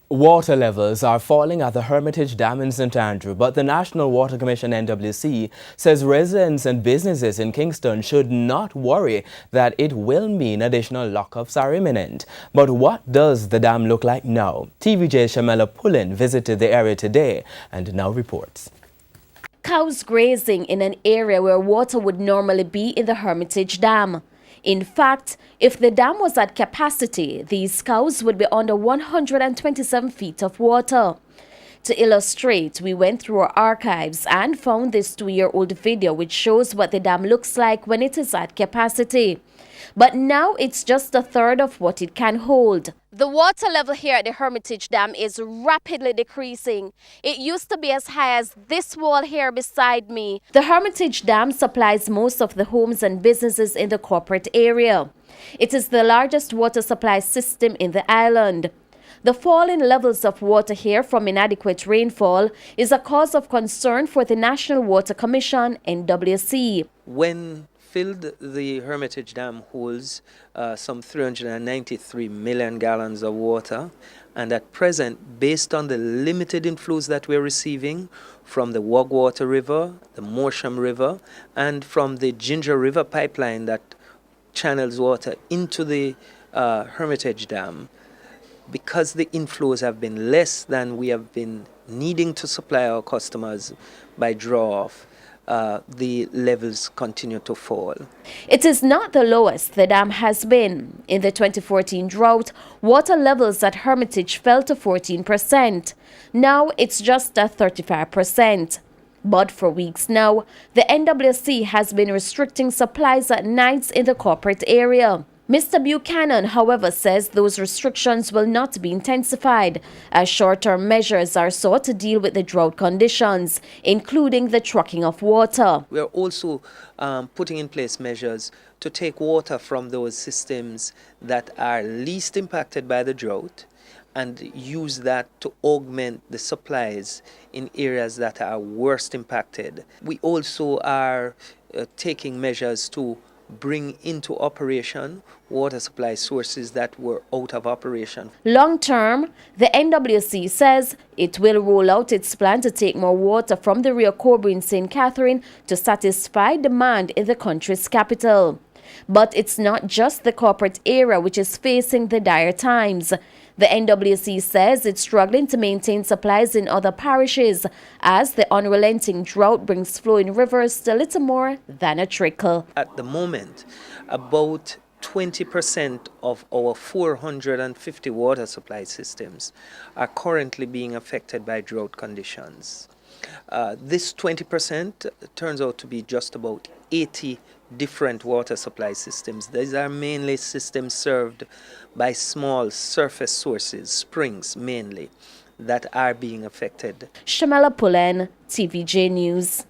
Water levels are falling at the Hermitage Dam in St. Andrew, but the National Water Commission (NWC) says residents and businesses in Kingston should not worry that it will mean additional lockups are imminent. But what does the dam look like now? TVJ Shamela Pullen visited the area today and now reports. Cows grazing in an area where water would normally be in the Hermitage Dam. In fact, if the dam was at capacity, these cows would be under 127 feet of water. To illustrate, we went through our archives and found this 2-year-old video which shows what the dam looks like when it is at capacity. But now it's just a third of what it can hold. The water level here at the Hermitage Dam is rapidly decreasing. It used to be as high as this wall here beside me. The Hermitage Dam supplies most of the homes and businesses in the corporate area. It is the largest water supply system in the island. The fall in levels of water here from inadequate rainfall is a cause of concern for the National Water Commission (NWC). When filled, the Hermitage Dam holds some 393 million gallons of water, and at present, based on the limited inflows that we're receiving from the Wogwater River, the Morsham River, and from the Ginger River pipeline that channels water into the Hermitage Dam, because the inflows have been less than we have been needing to supply our customers by draw-off, the levels continue to fall. It is not the lowest the dam has been. In the 2014 drought, water levels at Hermitage fell to 14%. Now it's just at 35%. But for weeks now, the NWC has been restricting supplies at nights in the corporate area. Mr. Buchanan, however, says those restrictions will not be intensified as short-term measures are sought to deal with the drought conditions, including the trucking of water. We are also putting in place measures to take water from those systems that are least impacted by the drought and use that to augment the supplies in areas that are worst impacted. We also are taking measures to bring into operation water supply sources that were out of operation. Long term, the NWC says it will roll out its plan to take more water from the Rio Cobre in St. Catherine to satisfy demand in the country's capital. But it's not just the corporate area which is facing the dire times. The NWC says it's struggling to maintain supplies in other parishes as the unrelenting drought brings flowing rivers to little more than a trickle. At the moment, about 20% of our 450 water supply systems are currently being affected by drought conditions. This 20% turns out to be just about 80 different water supply systems. These are mainly systems served by small surface sources, springs mainly, that are being affected. Shamela Pullen, TVJ News.